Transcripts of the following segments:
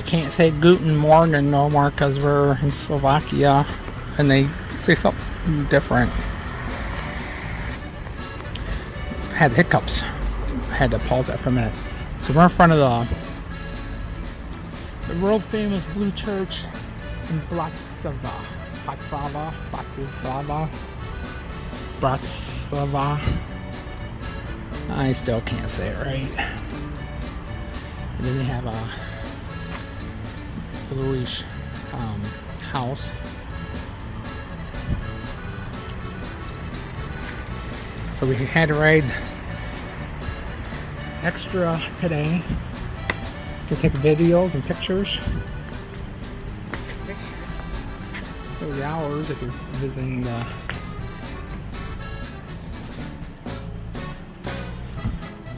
can't say Guten Morgen no more because we're in Slovakia and they say something different. I had hiccups. I had to pause that for a minute. So we're in front of the world famous blue church in Bratislava. I still can't say it right. And then they have a bluish house. So we had to ride extra today to take videos and pictures. 30 hours if you're visiting the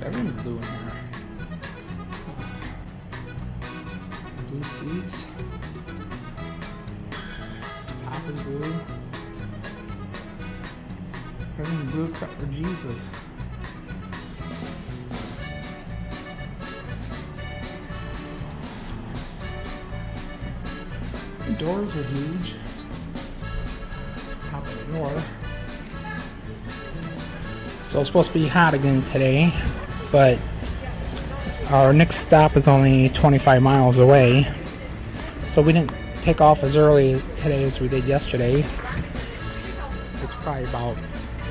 everything's blue in here. Blue seats. Top is blue. Everything's blue except for Jesus. The doors are huge. Top of the door. So it's supposed to be hot again today, but our next stop is only 25 miles away. So we didn't take off as early today as we did yesterday. It's probably about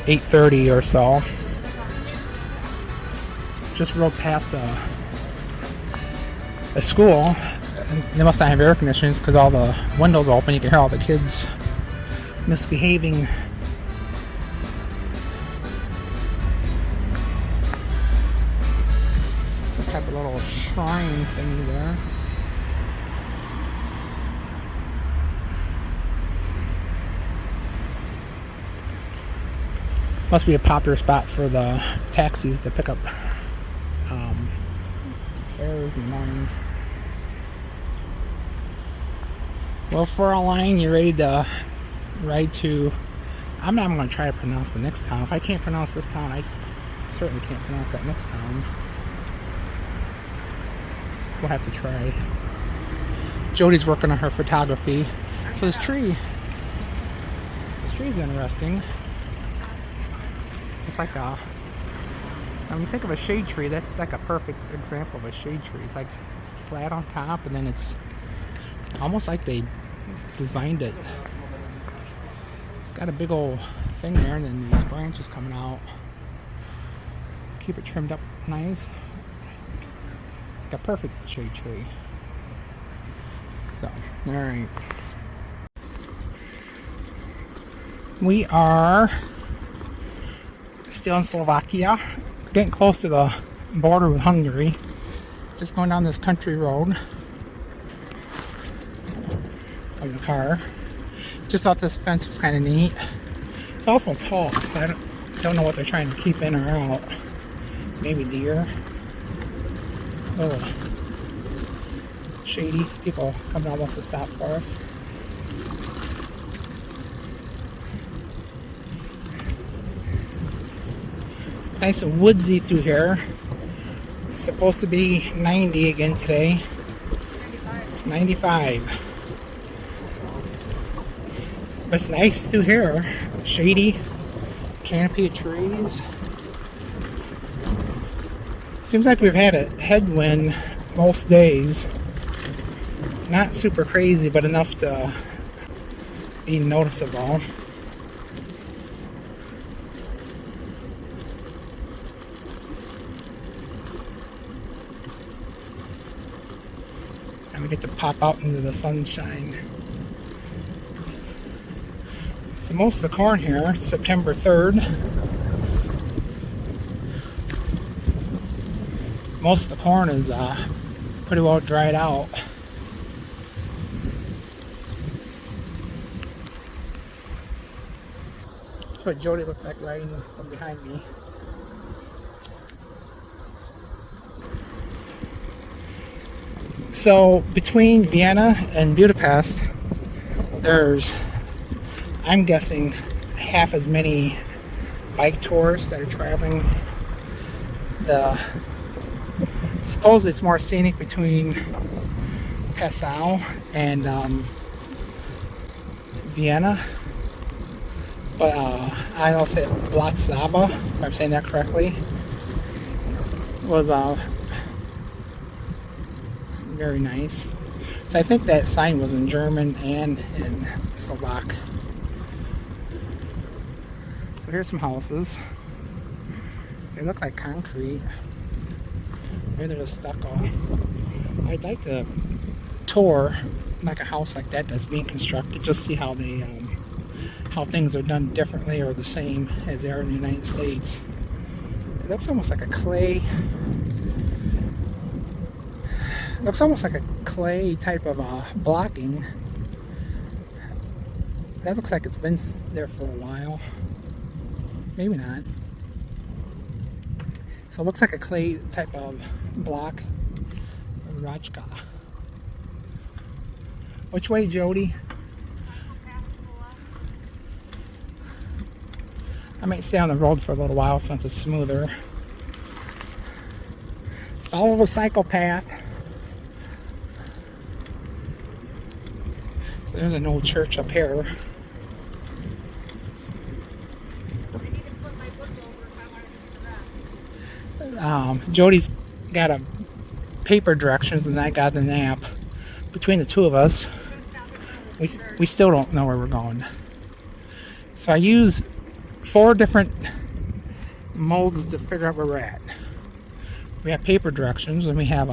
8:30 or so. Just rode past a school. And they must not have air conditioners because all the windows are open. You can hear all the kids misbehaving. Some type of little shrine thing there. Must be a popular spot for the taxis to pick up fares in the morning. Well, for our line, you're ready to ride to... I'm not going to try to pronounce the next town. If I can't pronounce this town, I certainly can't pronounce that next town. We'll have to try. Jody's working on her photography. So this tree's interesting. It's like a... When you think of a shade tree, that's like a perfect example of a shade tree. It's like flat on top, and then it's almost like they designed it. It's got a big old thing there, and then these branches coming out. Keep it trimmed up nice. Like a perfect shade tree. So, alright. We are still in Slovakia, getting close to the border with Hungary. Just going down this country road of the car. Just thought this fence was kind of neat. It's awful tall, so I don't know what they're trying to keep in or out. Maybe deer. A little shady. People coming almost to stop for us. Nice and woodsy through here. It's supposed to be 90 again today. 95. But it's nice through here. Shady. Canopy of trees. Seems like we've had a headwind most days. Not super crazy, but enough to be noticeable. And we get to pop out into the sunshine. So most of the corn here, September 3rd. Most of the corn is pretty well dried out. That's what Jody looks like riding from behind me. So between Vienna and Budapest, there's, I'm guessing, half as many bike tourists that are traveling. Supposedly it's more scenic between Passau and Vienna. But I also say Bratislava, if I'm saying that correctly, was very nice. So I think that sign was in German and in Slovak. So here's some houses. They look like concrete. Maybe they're just stucco. I'd like to tour like a house like that that's being constructed, just see how they how things are done differently or the same as they are in the United States. It looks almost like a clay. It looks almost like a clay type of blocking. That looks like it's been there for a while. Maybe not. So it looks like a clay type of block. Rajka. Which way, Jody? I might stay on the road for a little while since it's smoother. Follow the cycle path. So there's an old church up here. Jody's got a paper directions and I got an app. Between the two of us, we still don't know where we're going. So I use 4 different modes to figure out where we're at. We have paper directions, and we have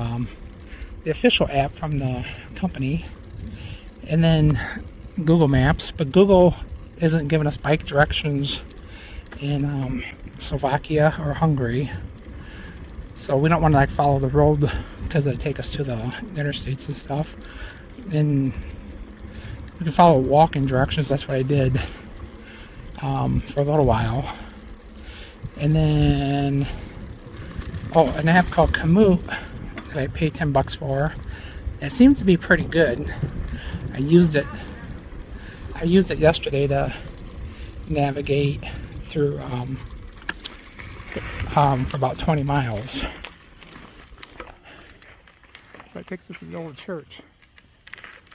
the official app from the company, and then Google Maps. But Google isn't giving us bike directions in Slovakia or Hungary, so we don't want to like follow the road because it'll take us to the interstates and stuff. And we can follow walking directions. That's what I did for a little while. And then an app called Komoot that I paid $10 for. It seems to be pretty good. I used it yesterday to navigate through for about 20 miles. So it takes us to the old church.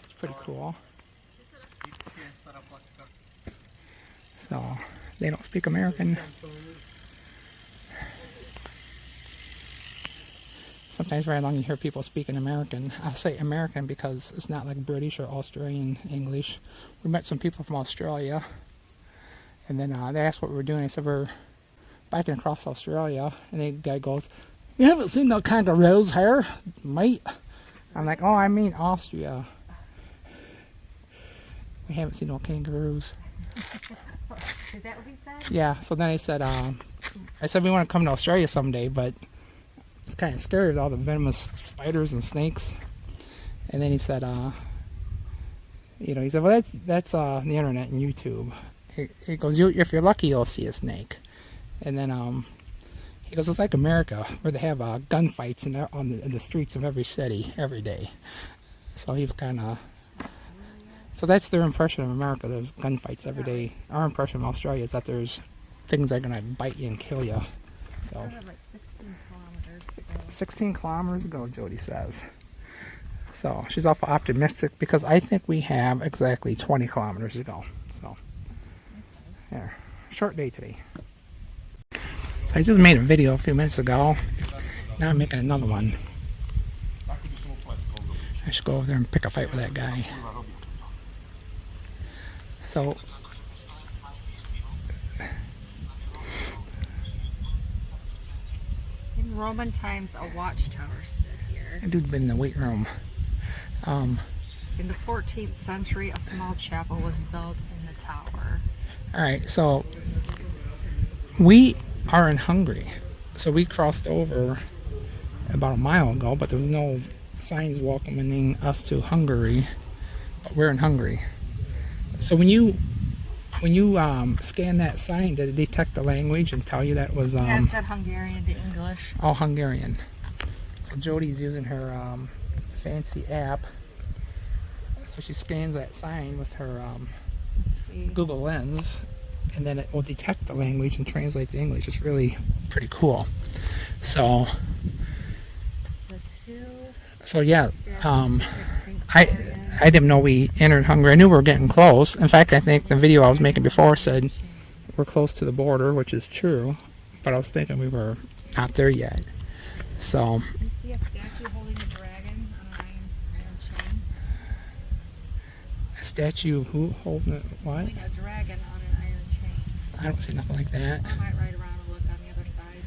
It's pretty cool. So they don't speak American. Sometimes right along you hear people speaking American. I say American because it's not like British or Australian English. We met some people from Australia, and then they asked what we were doing. I said we're biking across Australia, and the guy goes, "You haven't seen no kangaroos here, mate." I'm like, "Oh, I mean Austria. We haven't seen no kangaroos." Is that what he said? Yeah, so then I said we want to come to Australia someday, but it's kind of scary with all the venomous spiders and snakes. And then he said, he said, well, that's the internet and YouTube. He goes, if you're lucky, you'll see a snake. And then he goes, it's like America, where they have gunfights in the streets of every city every day. So he was kind of. So that's their impression of America. There's gunfights every day. Our impression of Australia is that there's things that are going to bite you and kill you. So, 16 kilometers ago, Jody says. So she's awful optimistic because I think we have exactly 20 kilometers to go. So, yeah, short day today. So I just made a video a few minutes ago. Now I'm making another one. I should go over there and pick a fight with that guy. So, in Roman times, a watchtower stood here. that dude's been in the weight room. In the 14th century, a small chapel was built in the tower. Alright, so we are in Hungary. So we crossed over about a mile ago, but there was no signs welcoming us to Hungary. But we're in Hungary. So when you scan that sign, did it detect the language and tell you that was Yeah, it said Hungarian to English. Oh, Hungarian. So Jody's using her fancy app. So she scans that sign with her Google Lens, and then it will detect the language and translate to English. It's really pretty cool. So The two yeah, St. I didn't know we entered Hungary. I knew we were getting close. In fact, I think the video I was making before said we're close to the border, which is true. But I was thinking we were not there yet. So. You see a statue holding a dragon on an iron chain? A statue who holding it? What? Holding a dragon on an iron chain. I don't see nothing like that. I might ride around and look on the other side.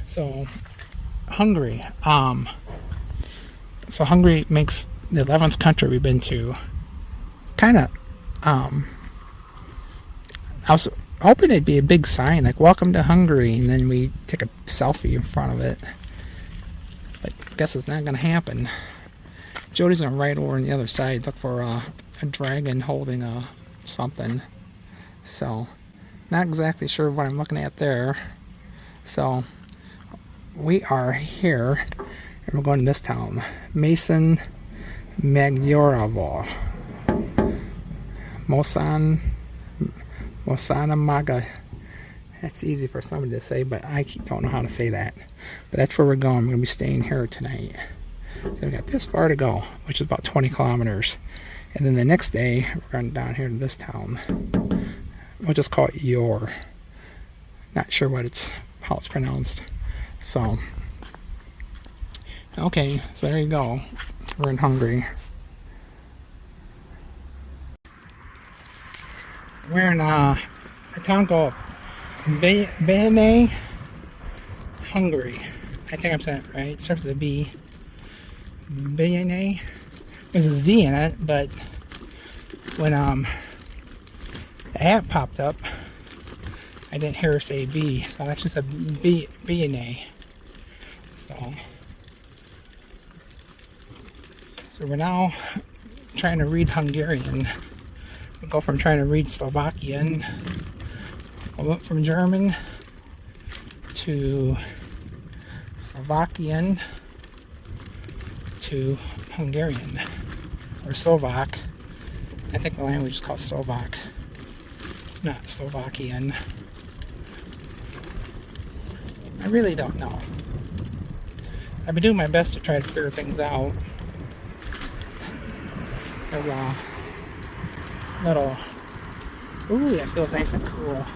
So, Hungary. So Hungary makes the 11th country we've been to. Kind of. I was hoping it'd be a big sign like "Welcome to Hungary," and then we take a selfie in front of it. But I guess it's not gonna happen. Jody's gonna ride over on the other side, look for a dragon holding something. So, not exactly sure what I'm looking at there. So, we are here, and we're going to this town, Mosonmagyaróvár. Mosonmagyaróvár. That's easy for somebody to say, but I don't know how to say that. But that's where we're going. We're going to be staying here tonight. So we got this far to go, which is about 20 kilometers. And then the next day, we're going down here to this town. We'll just call it Yor. Not sure how it's pronounced. So, okay, so there you go. We're in Hungary. We're in a town called Bene, Hungary. I think I'm saying it right. It starts with a B. Bene. There's a Z in it, but when the app popped up, I didn't hear her say B, so I actually said Bene. So we're now trying to read Hungarian. We go from trying to read Slovakian, I went from German to Slovakian to Hungarian, or Slovak. I think the language is called Slovak, not Slovakian. I really don't know. I've been doing my best to try to figure things out. There's a little, ooh, that feels nice and cool.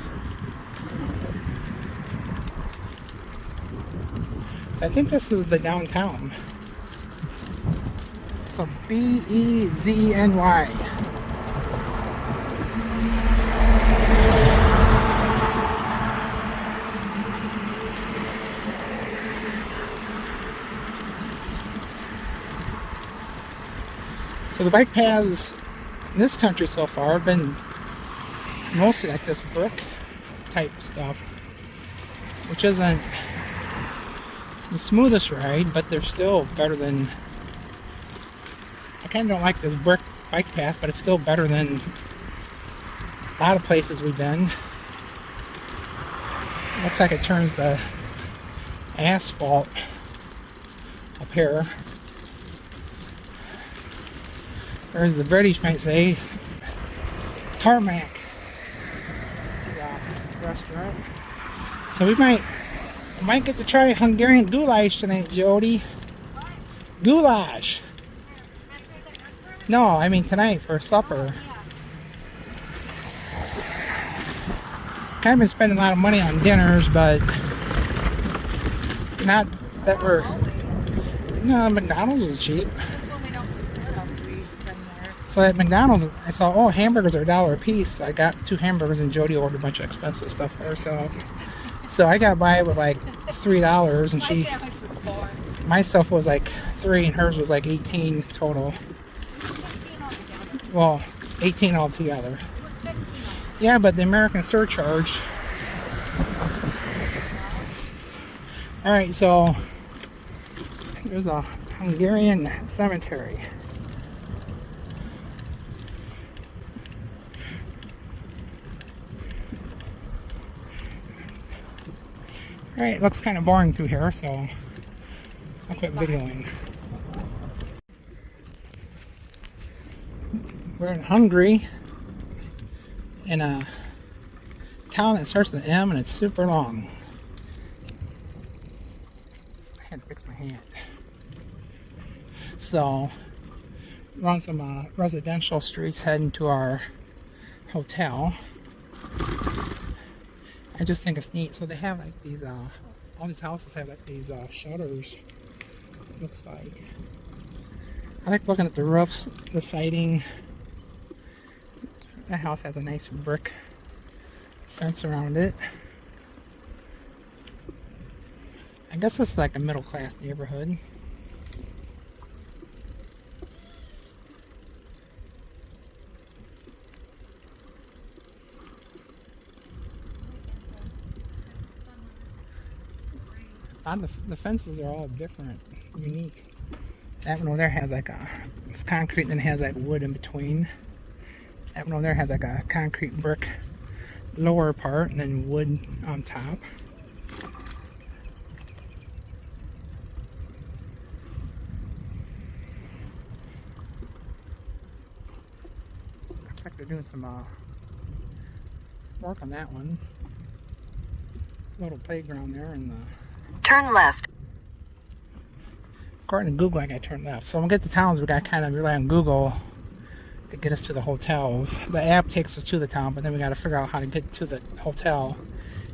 So I think this is the downtown. So Bezny. So the bike paths in this country so far have been mostly like this brick type stuff, which isn't the smoothest ride, but they're still better than, I kind of don't like this brick bike path, but it's still better than a lot of places we've been. Looks like it turns the asphalt up here. Or as the British might say, tarmac. Restaurant. So we might get to try Hungarian goulash tonight, Jody. What? Goulash. No, I mean tonight for supper. Kind of been spending a lot of money on dinners, but not that we're. No, McDonald's is cheap. So at McDonald's, I saw, oh, hamburgers are $1 a piece. I got 2 hamburgers and Jody ordered a bunch of expensive stuff for herself. So I got by with like $3, and my stuff was like $3 and hers was like $18 total. Well, $18 altogether. Yeah, but the American surcharge. Alright, so there's a Hungarian cemetery. Alright, looks kind of boring through here, so I'll quit videoing. We're in Hungary, in a town that starts with an M and it's super long. I had to fix my hat. So we're on some residential streets heading to our hotel. I just think it's neat. So they have like these, all these houses have like these shutters. Looks like. I like looking at the roofs, the siding. That house has a nice brick fence around it. I guess this is like a middle class neighborhood. The fences are all different, unique. That one over there has like it's concrete and then has like wood in between. That one over there has like a concrete brick lower part and then wood on top. Looks like they're doing some work on that one. Little playground there and turn left. According to Google, I gotta turn left. So when we get to towns, we gotta kind of rely on Google to get us to the hotels. The app takes us to the town, but then we gotta figure out how to get to the hotel.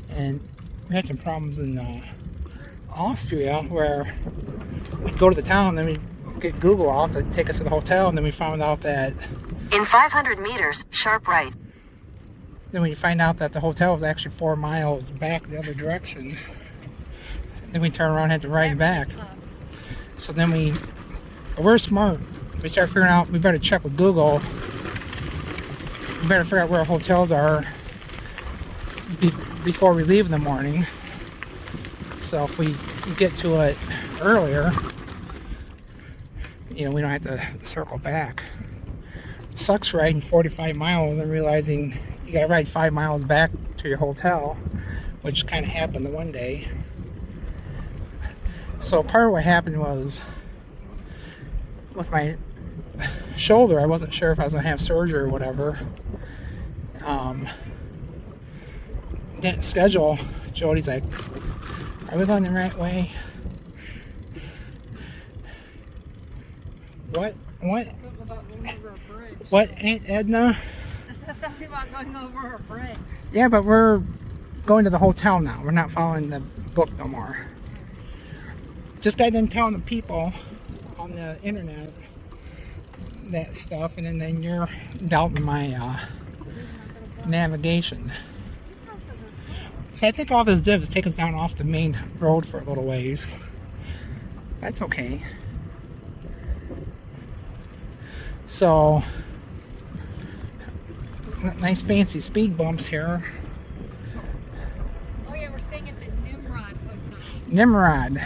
And we had some problems in Austria where we'd go to the town, then we get Google out to take us to the hotel, and then we found out that in 500 meters, sharp right. Then we find out that the hotel was actually 4 miles back the other direction. Then we turn around and had to ride back. So then we're smart. We start figuring out we better check with Google. We better figure out where our hotels are before we leave in the morning. So if we get to it earlier, you know, we don't have to circle back. Sucks riding 45 miles and realizing you gotta ride 5 miles back to your hotel, which kind of happened the one day. So part of what happened was with my shoulder, I wasn't sure if I was gonna have surgery or whatever. Didn't schedule. Jody's like, "Are we going the right way?" What? What, Aunt Edna? It says something about going over a bridge. Yeah, but we're going to the hotel now. We're not following the book no more. Just got done telling the people on the internet that stuff, and then you're doubting my navigation. So I think all this did was take us down off the main road for a little ways. That's okay. So, nice fancy speed bumps here. Oh yeah, we're staying at the Nimrod Hotel. Nimrod.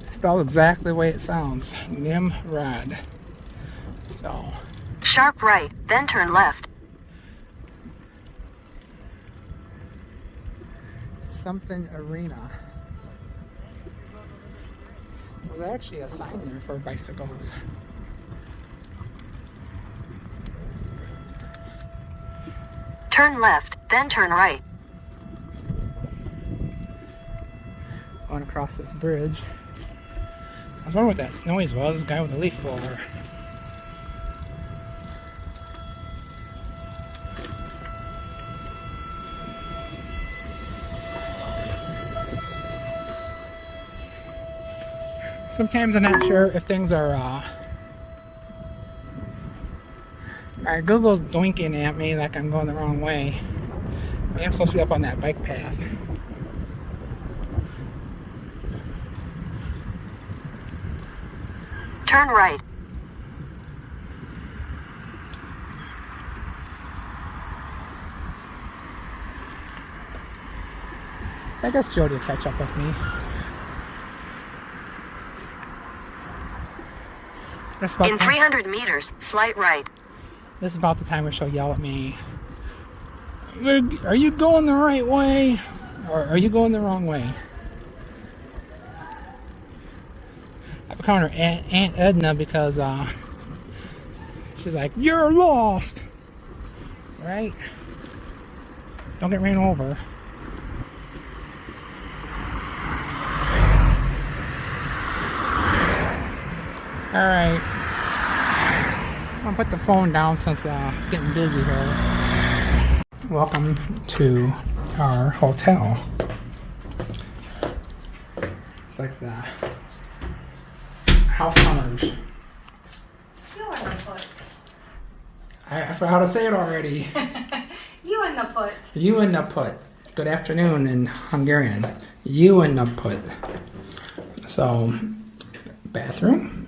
Spelled exactly the way it sounds. Nimrod. So. Sharp right, then turn left. Something Arena. So there's actually a sign there for bicycles. Turn left, then turn right. Going across this bridge. I was wondering what that noise was. The guy with the leaf blower. Sometimes I'm not sure if things are alright, Google's doinking at me like I'm going the wrong way. I am supposed to be up on that bike path. Turn right. I guess Jody will catch up with me. In 300 meters, slight right. This is about the time where she'll yell at me. Are you going the right way? Or are you going the wrong way? I become her Aunt Edna because she's like, "You're lost!" Right? Don't get ran over. Alright. I'm gonna put the phone down since it's getting busy here. Welcome to our hotel. It's like the house hunters. You in the put. I forgot how to say it already. You in the put. You in the put. Good afternoon in Hungarian. You in the put. So, bathroom.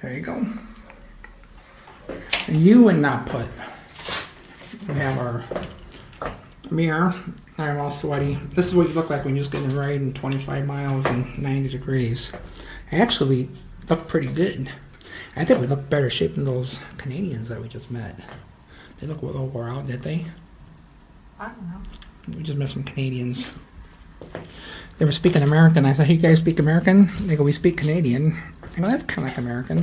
There you go. You in the put. We have our mirror. I'm all sweaty. This is what you look like when you're just getting riding 25 miles and 90 degrees. Actually, look pretty good. I think we look better shape than those Canadians that we just met. They look a little wore out, did they? I don't know. We just met some Canadians. They were speaking American. I said, hey, you guys speak American? They go, we speak Canadian. I go, that's kind of like American.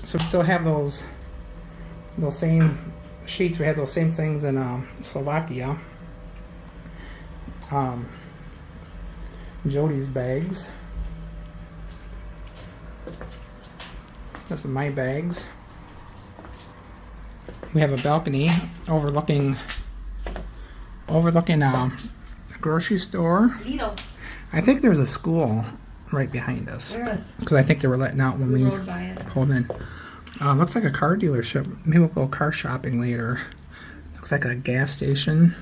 So we still have those same sheets. We had those same things in Slovakia. Jody's bags. This is my bags. We have a balcony overlooking a grocery store. Lidl. I think there's a school right behind us. Because I think they were letting out when we rode by it. pulled in. Looks like a car dealership. Maybe we'll go car shopping later. Looks like a gas station.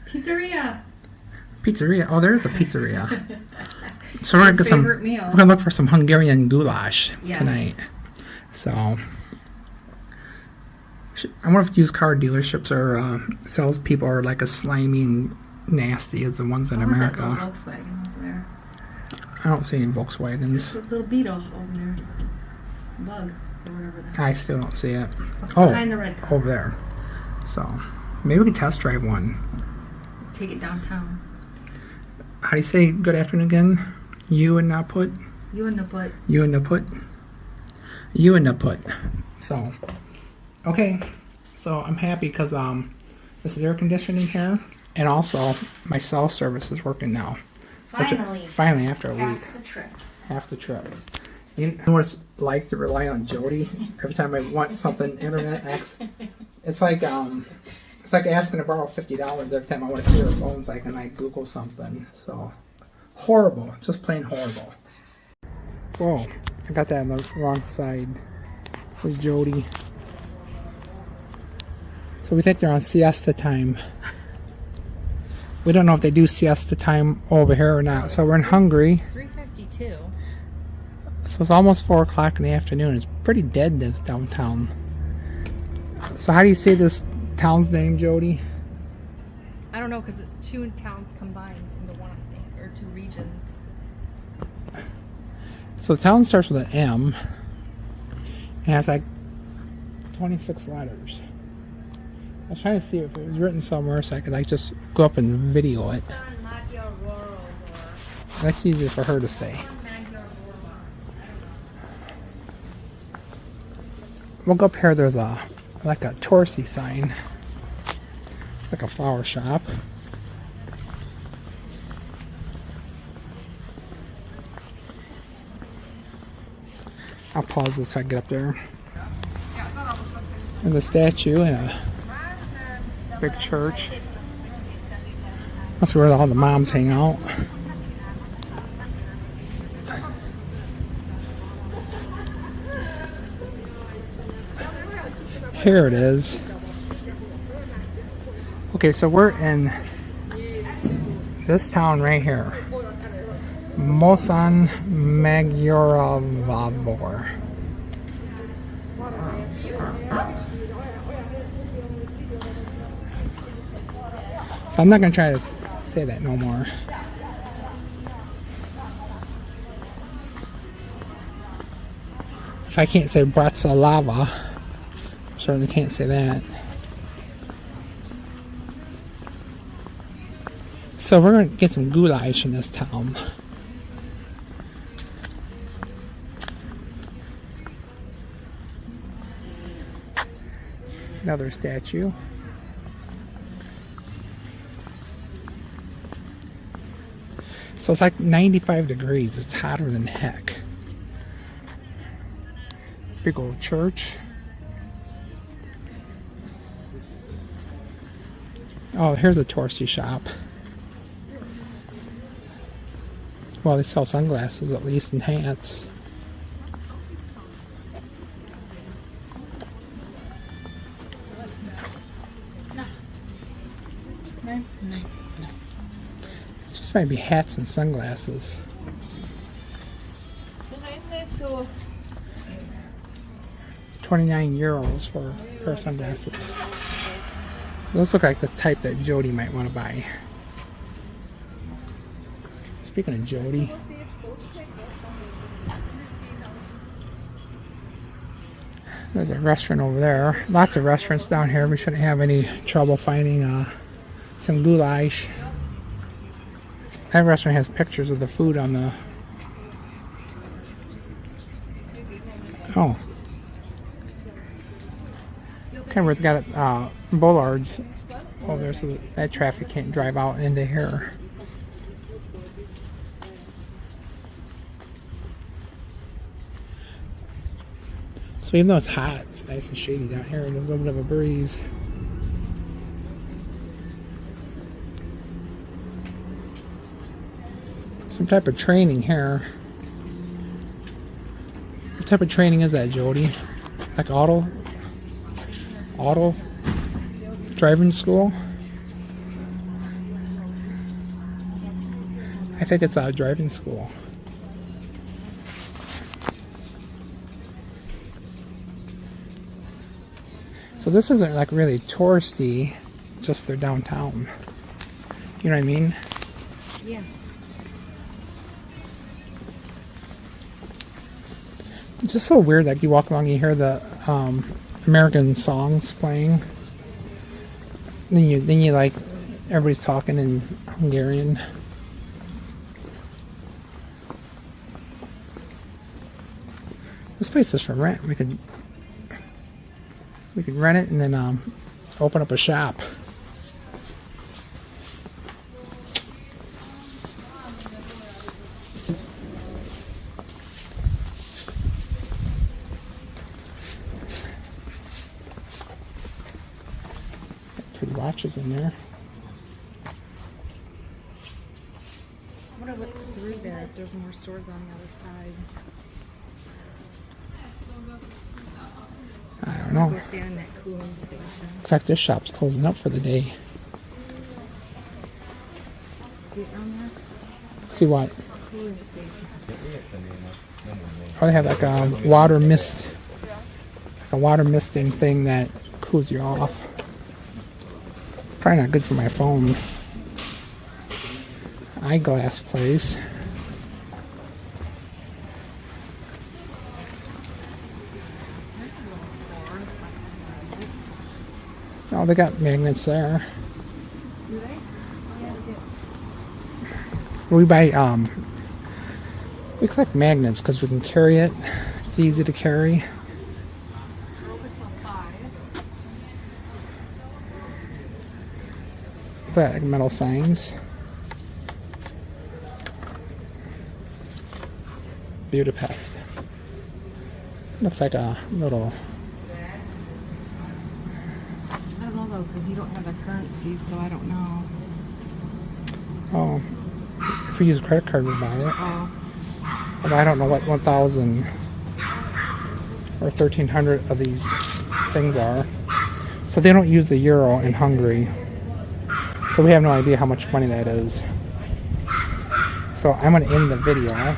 Pizzeria. Pizzeria. Oh, there's a pizzeria. So we're gonna get some. Favorite meal. We're gonna look for some Hungarian goulash tonight. So I wonder if used car dealerships or salespeople are like as slimy and nasty as the ones in America. Volkswagen over there. I don't see any Volkswagens. There's a little beetle over there. Bug or whatever that. I still don't see it. Behind the red car. Over there. So maybe we can test drive one. Take it downtown. How do you say good afternoon again? You and not put? You in the put. You and the put? You and the put. So, okay. So I'm happy because this is air conditioning here. And also, my cell service is working now. Finally. Finally, after a week. Half the trip. Half the trip. You know what it's like to rely on Jody? Every time I want something internet it's like asking to borrow $50 every time I want to see her phone so I can Google something. So horrible. Just plain horrible. Whoa. I got that on the wrong side. For Jody. So we think they're on siesta time. We don't know if they do siesta time over here or not. So we're in Hungary. It's 3:52. So it's almost 4 o'clock in the afternoon. It's pretty dead downtown. So how do you say this town's name, Jody? I don't know because it's 2 towns combined into one, I think, or 2 regions. So the town starts with an M. And has like 26 letters. I was trying to see if it was written somewhere so I could just go up and video it. That's easier for her to say. We'll go up here. There's like a Torsi sign. It's like a flower shop. I'll pause this so I get up there. There's a statue and a big church. That's where all the moms hang out. Here it is. Okay, so we're in this town right here. Mosonmagyaróvár. So I'm not going to try to say that no more. If I can't say Bratislava, certainly can't say that. So we're going to get some goulash in this town. Another statue. So it's like 95 degrees. It's hotter than heck. Big old church. Oh, here's a touristy shop. Well, they sell sunglasses at least and hats. Just might be hats and sunglasses. 29 euros for a pair of sunglasses. Those look like the type that Jody might want to buy. Speaking of Jody, there's a restaurant over there. Lots of restaurants down here. We shouldn't have any trouble finding some goulash. That restaurant has pictures of the food on the... Oh. Kind of where it's got bollards over there so that traffic can't drive out into here. So even though it's hot, it's nice and shady down here, and there's a little bit of a breeze. Some type of training here. What type of training is that, Jody? Like auto driving school? I think it's a driving school. So this isn't like really touristy, just their downtown. You know what I mean? Yeah. It's just so weird, like you walk along, you hear the American songs playing. Then you like, everybody's talking in Hungarian. This place is for rent. We could rent it and then open up a shop. Pretty watches in there. I wonder what's through there, if there's more stores on the other side. I don't know. Go stand in that cooling station. Looks like this shop's closing up for the day. Get on there? See what? Cooling station. Oh, they have like a water mist, like a water misting thing that cools you off. Probably not good for my phone. Eyeglass place. Oh, they got magnets there. Do they? We buy, we collect magnets because we can carry it. It's easy to carry. We're open till 5. Look at that, like metal signs. Budapest. Looks like a little... I don't know though, because you don't have the currency, so I don't know. Oh, if we use a credit card, we buy it. Oh. But I don't know what 1,000 or 1,300 of these things are. So they don't use the euro in Hungary. So we have no idea how much money that is. So I'm going to end the video.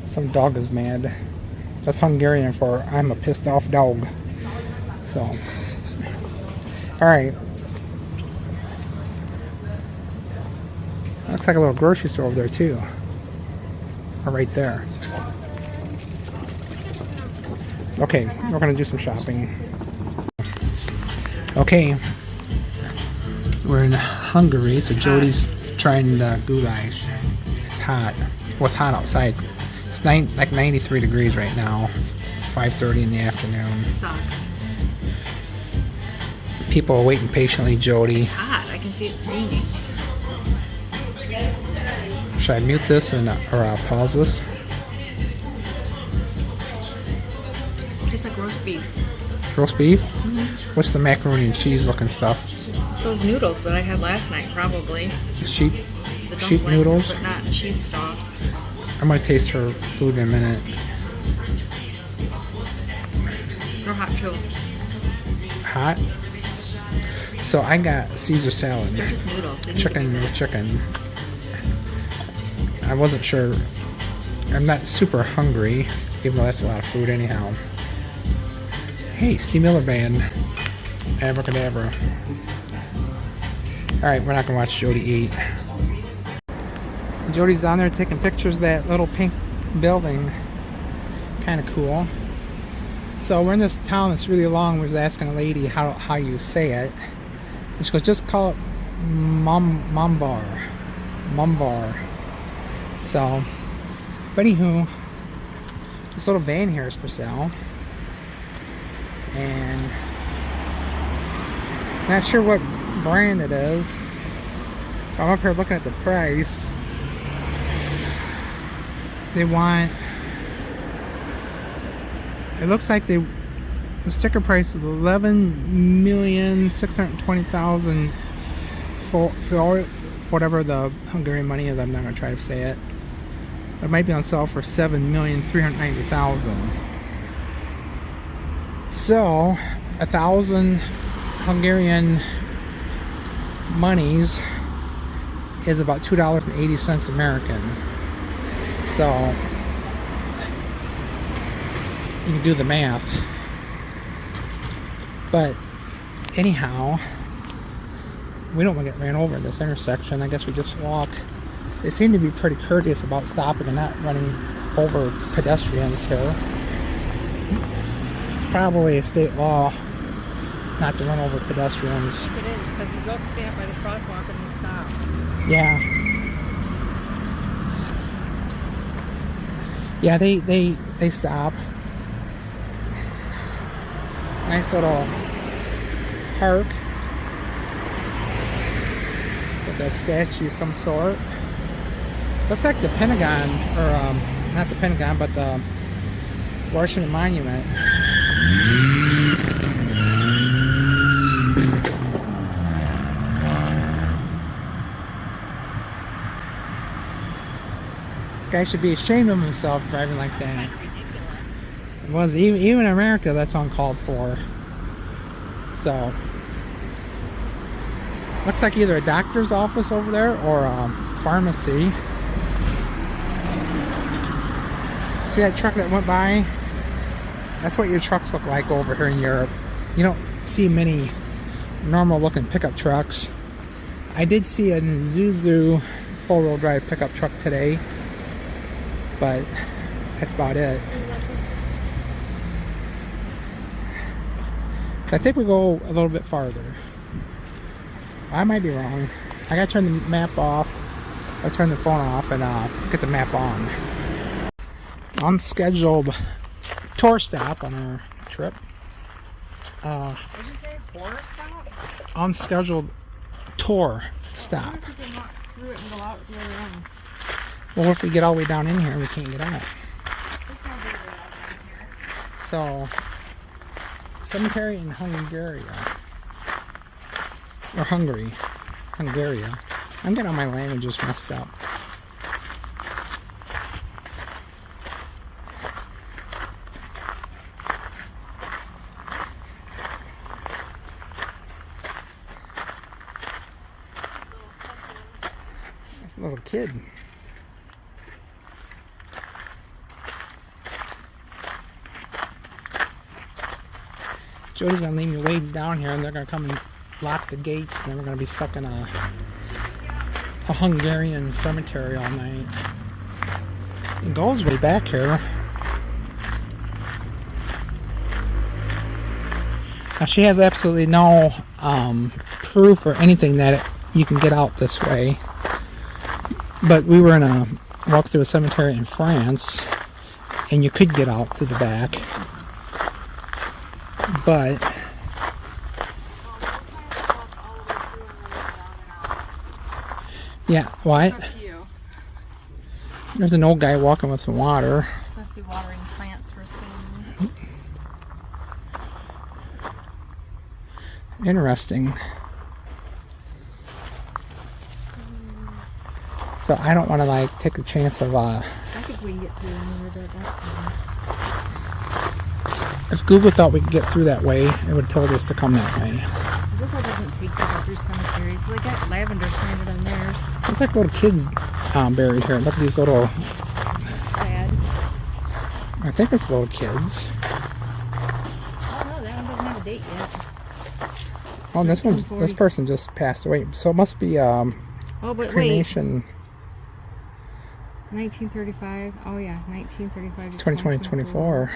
Some dog is mad. That's Hungarian for I'm a pissed off dog. So, alright. Looks like a little grocery store over there too. Or right there. Okay, we're gonna do some shopping. Okay. We're in Hungary, so Jody's trying the goulash. It's hot. Well, it's hot outside. It's like 93 degrees right now. 5:30 in the afternoon. Sucks. people are waiting patiently, Jody. It's hot. I can see it steaming. Should I mute this or I'll pause this? Tastes like roast beef. Roast beef? What's the macaroni and cheese looking stuff? It's those noodles that I had last night, probably. Sheep The sheep dumplings, noodles? but not cheese sauce. I'm gonna taste her food in a minute. Or hot too. Hot? So I got Caesar salad. They're just noodles. They need to Chicken be with mixed. chicken. I wasn't sure. I'm not super hungry, even though that's a lot of food anyhow. Hey, Steve Miller Band. Abracadabra. Alright, we're not gonna watch Jody eat. Jody's down there taking pictures of that little pink building. Kind of cool. So we're in this town that's really long. We was asking a lady how you say it. And she goes, just call it Mumbar. So, but anywho, this little van here is for sale. And not sure what brand it is. I'm up here looking at the price. They want, it looks like the sticker price is $11,620,000 for whatever the Hungarian money is. I'm not going to try to say it. It might be on sale for $7,390,000. So 1,000 Hungarian monies is about $2.80 American. So you can do the math. But anyhow, we don't want to get ran over at this intersection. I guess we just walk. They seem to be pretty courteous about stopping and not running over pedestrians here. It's probably a state law not to run over pedestrians. I think it is, because you go stand by the crosswalk and you stop. Yeah. Yeah, they stop. Nice little park with a statue of some sort. Looks like the Pentagon, or not the Pentagon, but the Washington Monument. Guy should be ashamed of himself driving like that. It was even in America, that's uncalled for. So looks like either a doctor's office over there or a pharmacy. See that truck that went by? That's what your trucks look like over here in Europe. You don't see many normal looking pickup trucks. I did see a Isuzu 4-wheel drive pickup truck today, but that's about it. So I think we go a little bit farther. I might be wrong. I gotta turn the map off. I'll turn the phone off and get the map on. Unscheduled tour stop on our trip. What did you say? Tour stop? Unscheduled tour stop. What if you can walk through it and go out the other end? Well, if we get all the way down in here, we can't get out. There's no way to get out down here. So, cemetery in Hungary. Or Hungary. Hungary. I'm getting all my languages messed up. That's a little kid. Jody's gonna leave me waiting down here, and they're gonna come and lock the gates, and then we're gonna be stuck in a Hungarian cemetery all night. It goes way back here. Now she has absolutely no proof or anything that you can get out this way. But we were in a walk through a cemetery in France, and you could get out through the back. But Yeah, what? Up to you. There's an old guy walking with some water. Must be watering plants for soon. Interesting. So I don't want to like take a chance of I think we can get through another bit. That's fine. if Google thought we could get through that way, it would have told us to come that way. Google doesn't take people through cemeteries. They got lavender planted on theirs. There's like little kids buried here. Look at these little. Sad. I think it's little kids. Oh no, that one doesn't have a date yet. Oh, this person just passed away. So it must be Oh, but cremation. Wait. 1935. Oh yeah, 1935 to 2024.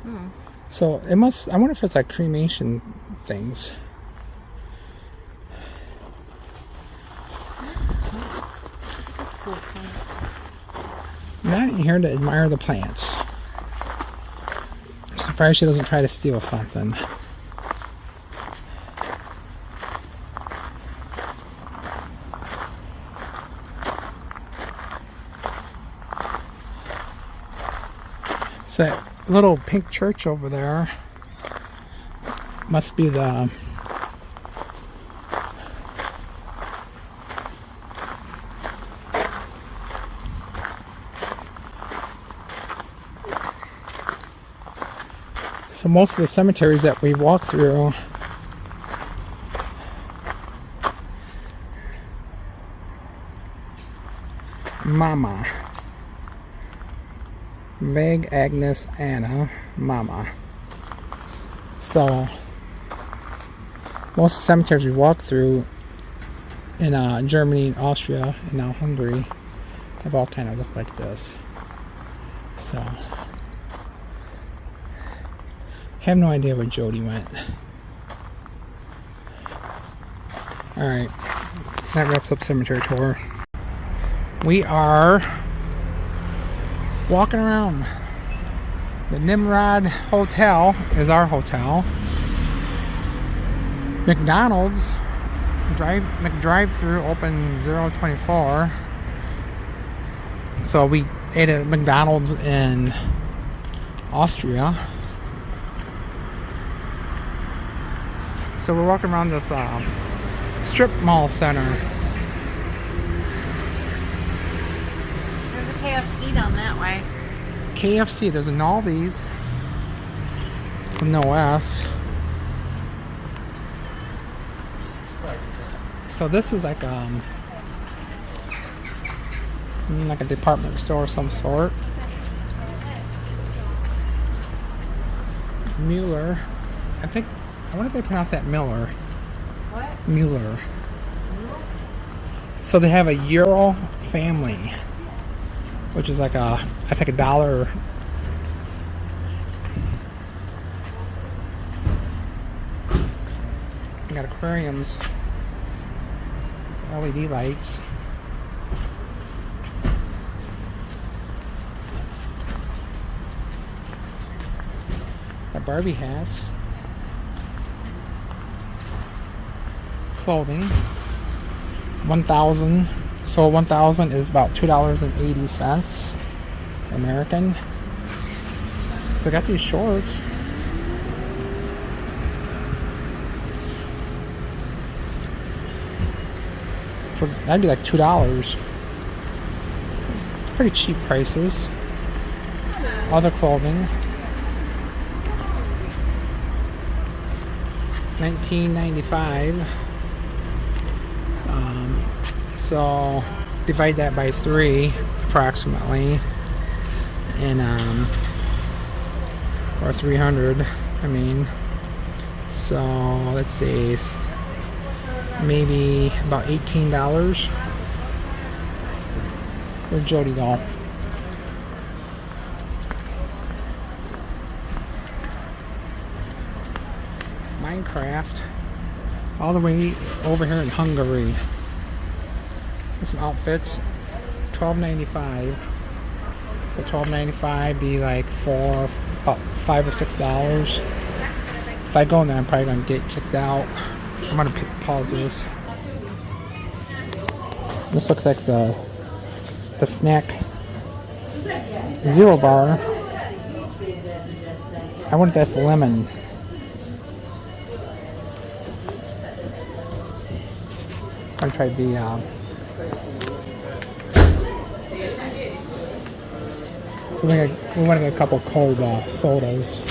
Oh. So it must. I wonder if it's like cremation things. Cool plant. I'm not here to admire the plants. I'm surprised she doesn't try to steal something. So that little pink church over there must be the so most of the cemeteries that we walk through Mama Meg, Agnes, Anna, Mama. So most of the cemeteries we walk through in Germany, Austria, and now Hungary have all kind of looked like this. So have no idea where Jody went. Alright, that wraps up cemetery tour. We are walking around. The Nimrod Hotel is our hotel. McDonald's McDrive-through open 024. So we ate at McDonald's in Austria. So we're walking around this strip mall center. There's a KFC down that way. KFC, there's an Aldi's from the West. So this is like a department store of some sort. Mueller. I wonder if they pronounce that Miller. What? Mueller. So they have a Euro family, which is like I think $1. They got aquariums, LED lights. Got Barbie hats. Clothing. 1,000. So 1,000 is about $2.80 American. So I got these shorts. So that'd be like $2. Pretty cheap prices. Other clothing. $19.95. So divide that by 3 approximately, and or 300. I mean, so let's see, maybe about $18. Where'd Jody go? Minecraft, all the way over here in Hungary. Some outfits, $12.95. So $12.95 be like about $5 or $6. If I go in there, I'm probably gonna get kicked out. I'm gonna pause this. This looks like the snack zero bar. I wonder if that's lemon. I'm trying to be so we want to get a couple cold sodas.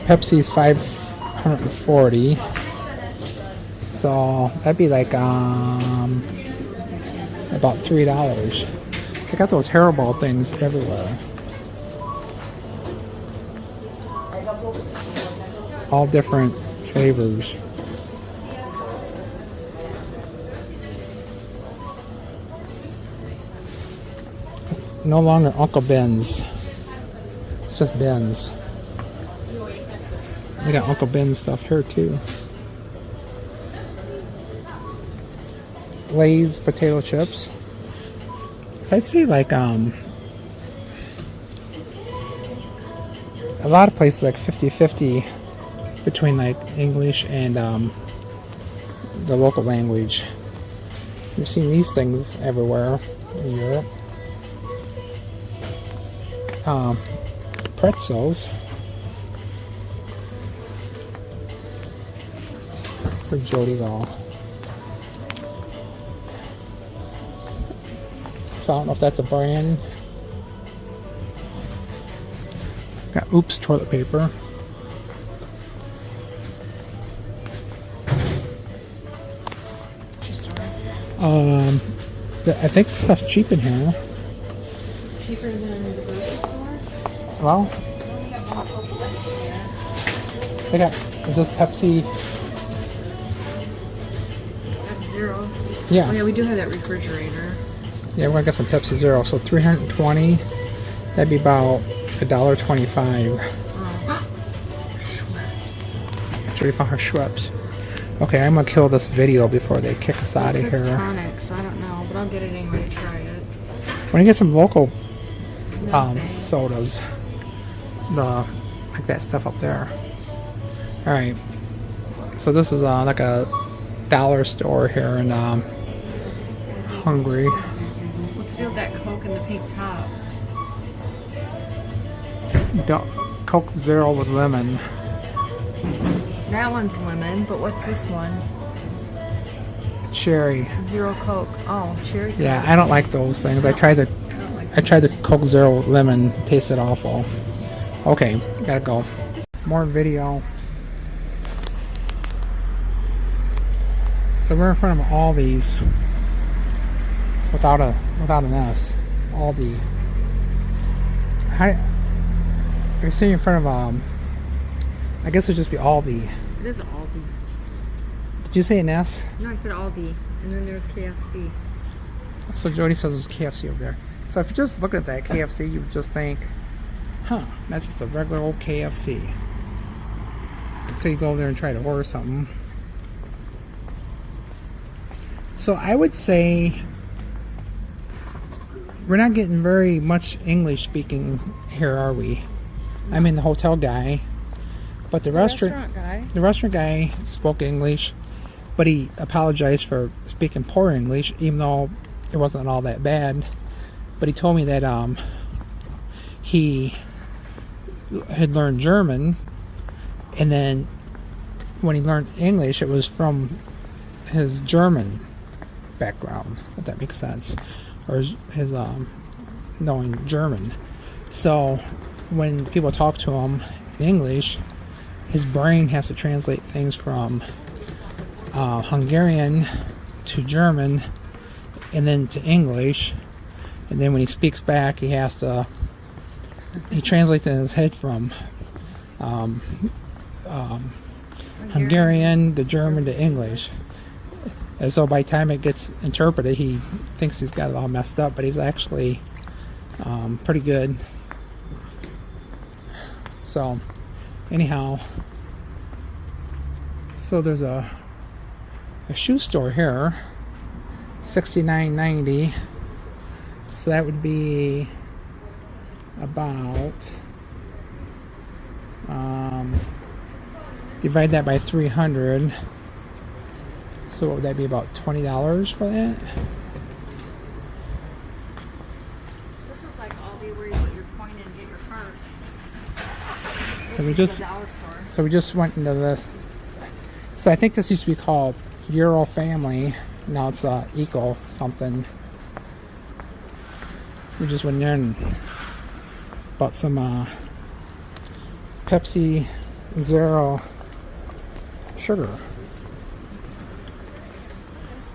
Pepsi's $540, so that'd be like about $3. They got those hairball things everywhere. All different flavors. No longer Uncle Ben's. It's just Ben's. They got Uncle Ben's stuff here too. Lay's potato chips. So I'd say like a lot of places like 50-50 between like English and the local language. You've seen these things everywhere in Europe. Pretzels. For Jody Law. So I don't know if that's a brand. Got Oops toilet paper. I think the stuff's cheap in here. Cheaper than the grocery store? Well, they got, is this Pepsi? Zero. Yeah. Oh yeah, we do have that refrigerator. Yeah, we're gonna get some Pepsi Zero. So 320. That'd be about $1.25. Oh. Jody found her Schweppes. Okay, I'm gonna kill this video before they kick us out of It says here. tonic, so I don't know, but I'll get it anyway to try it. When you get some local No, thanks. sodas, like that stuff up there. All right. So this is like a dollar store here in Hungary. What's the deal with that Coke in the pink top? Coke Zero with lemon. That one's lemon, but what's this one? Cherry. Zero Coke. Oh, cherry Coke. Yeah, I don't like those things. I tried the Coke Zero with lemon. Tasted awful. Okay, gotta go. More video. So we're in front of Aldi's without an S. Aldi. You're sitting in front of I guess it'd just be Aldi. It is Aldi. Did you say an S? No, I said Aldi. And then there's KFC. So Jody says there's KFC over there. So if you just look at that KFC, you would just think, huh, that's just a regular old KFC. Until you go over there and try to order something. So I would say we're not getting very much English speaking here, are we? I mean the hotel guy, but the restaurant guy spoke English, but he apologized for speaking poor English, even though it wasn't all that bad. But he told me that he had learned German, and then when he learned English, it was from his German background, if that makes sense, or his knowing German. So when people talk to him in English, his brain has to translate things from Hungarian to German and then to English, and then when he speaks back, he translates it in his head from Hungarian to German to English. And so by the time it gets interpreted, he thinks he's got it all messed up, but he's actually pretty good. So anyhow, so there's a shoe store here, $69.90. So that would be about Divide that by 300. So what would that be, about $20 for that? This is like Aldi where you put your coin in and get your card. So we This is just the dollar store. so we just went into this. So I think this used to be called Euro Family. Now it's Eco something. We just went in there and bought some Pepsi Zero sugar.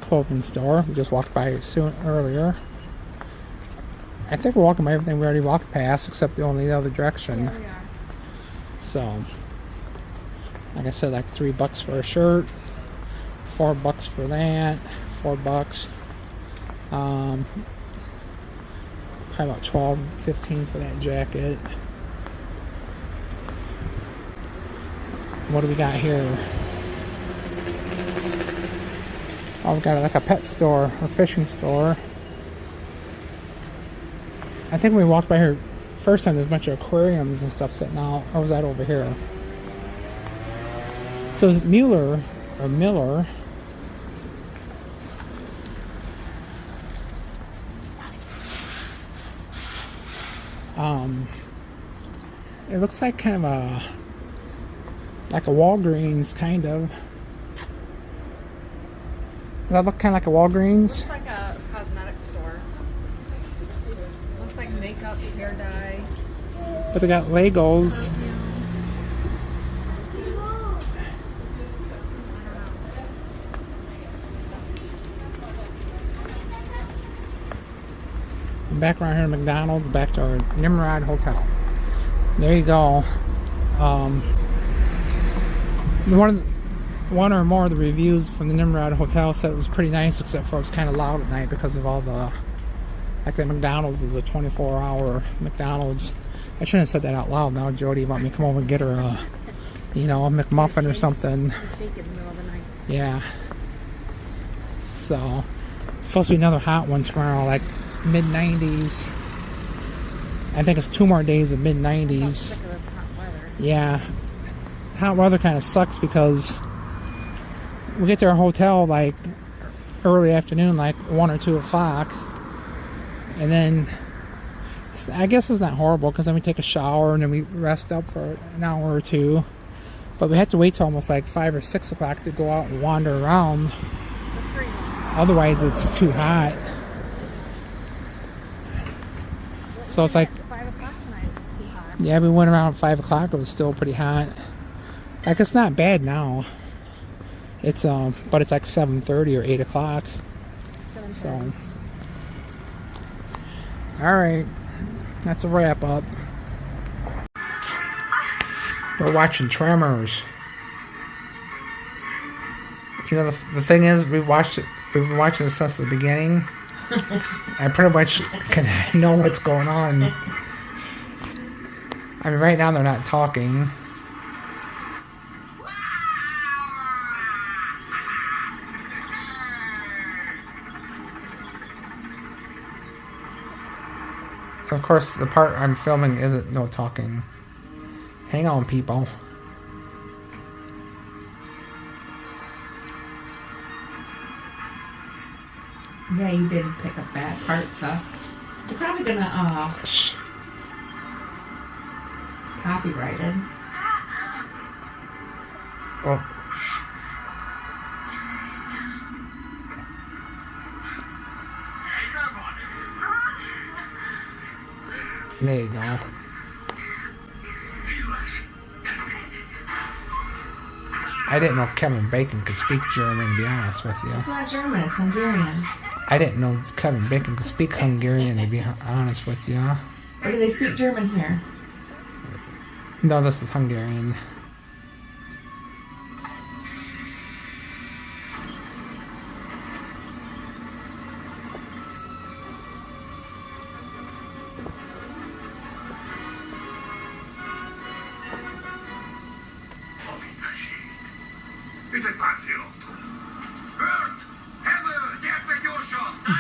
Clothing store. We just walked by it earlier. I think we're walking by everything we already walked past, except the only other direction. There we are. So, like I said, like $3 for a shirt, $4 for that, $4. Probably about 12, 15 for that jacket. What do we got here? Oh, we got like a pet store or fishing store. I think when we walked by here first time, there's a bunch of aquariums and stuff sitting out. Or was that over here? So is it Mueller or Miller? It looks like kind of a Walgreens, kind of. Does that look kind of like a Walgreens? Looks like a cosmetic store. Looks like makeup, hair dye. But they got Legos. And back around here at McDonald's, back to our Nimrod Hotel. There you go. One or more of the reviews from the Nimrod Hotel said it was pretty nice, except for it was kind of loud at night because of all the, like the McDonald's is a 24-hour McDonald's. I shouldn't have said that out loud. Now Jody want me to come over and get her a McMuffin or something. Shake in the middle of the night. Yeah. So it's supposed to be another hot one tomorrow, like mid-90s. I think it's 2 more days of mid-90s. Sick of this hot weather. Yeah. Hot weather kind of sucks because we get to our hotel like early afternoon, like 1 or 2 o'clock. And then I guess it's not horrible because then we take a shower and then we rest up for an hour or 2. But we have to wait till almost like 5 or 6 o'clock to go out and wander around. Otherwise it's too hot. So it's like, 5 o'clock tonight is too hot. yeah, we went around 5 o'clock. It was still pretty hot. Like, it's not bad now. It's but it's like 7:30 or 8 o'clock. 7:30. So, all right, that's a wrap up. We're watching Tremors. You know, the thing is, we've been watching it since the beginning. I pretty much can know what's going on. I mean, right now they're not talking. Of course, the part I'm filming isn't no talking. Hang on, people. Yeah, you did pick up bad parts, huh? You're probably gonna Shh. copyrighted. Oh. There you go. I didn't know Kevin Bacon could speak German, to be honest with you. It's not German, it's Hungarian. I didn't know Kevin Bacon could speak Hungarian, to be honest with you. Or do they speak German here? No, this is Hungarian.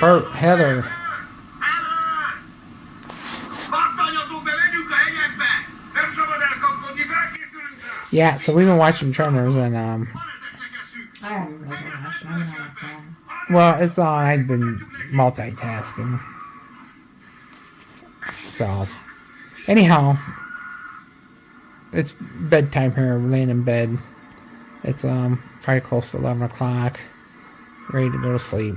Bert, Heather. Yeah, so we've been watching Tremors, and I haven't really watched it. I'm on the phone. well, it's on. I've been multitasking. So, anyhow, it's bedtime here. We're laying in bed. It's probably close to 11 o'clock. Ready to go to sleep.